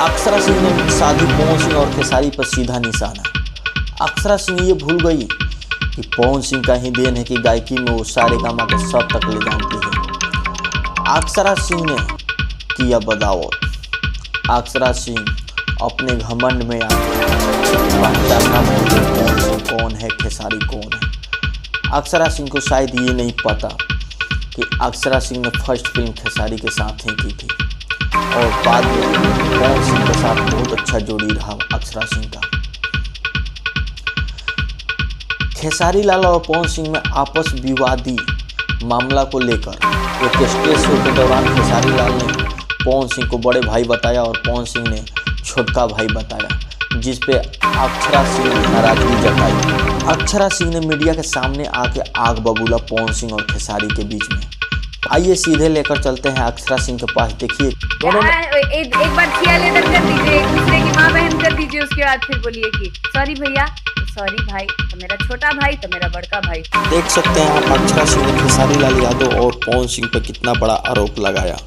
अक्षरा सिंह ने साधी पवन सिंह और खेसारी पर सीधा निशाना। अक्षरा सिंह ये भूल गई कि पवन सिंह का ही देन है कि गायकी में वो सारे गामा के सब तक ले जानती है। अक्षरा सिंह ने किया बगावत। अक्षरा सिंह अपने घमंड में आके पहचानना भूल गई पवन सिंह कौन है, खेसारी कौन है। अक्षरा सिंह को शायद ये नहीं पता कि अक्षरा सिंह ने फर्स्ट फिल्म खेसारी के साथ ही की थी और बाद में पवन सिंह के साथ बहुत अच्छा जोड़ी रहा अक्षरा सिंह का। खेसारी लाल और पवन सिंह में आपस विवादी मामला को लेकर एक स्टेज शो के दौरान खेसारी लाल ने पवन सिंह को बड़े भाई बताया और पवन सिंह ने छोटका भाई बताया, जिस पे अक्षरा सिंह ने नाराजगी जताई। अक्षरा सिंह ने मीडिया के सामने आके आग बबूला पवन सिंह और खेसारी के बीच में। आइए सीधे लेकर चलते हैं अक्षरा सिंह के पास। देखिए एक बार खिया लेकर कर दीजिए, एक दूसरे की माँ बहन कर दीजिए, उसके बाद फिर बोलिए कि सॉरी भैया, सॉरी भाई, तो मेरा छोटा भाई तो मेरा बड़का भाई। देख सकते हैं आप अक्षरा सिंह ने खेसारी लाल यादव और पवन सिंह पर कितना बड़ा आरोप लगाया।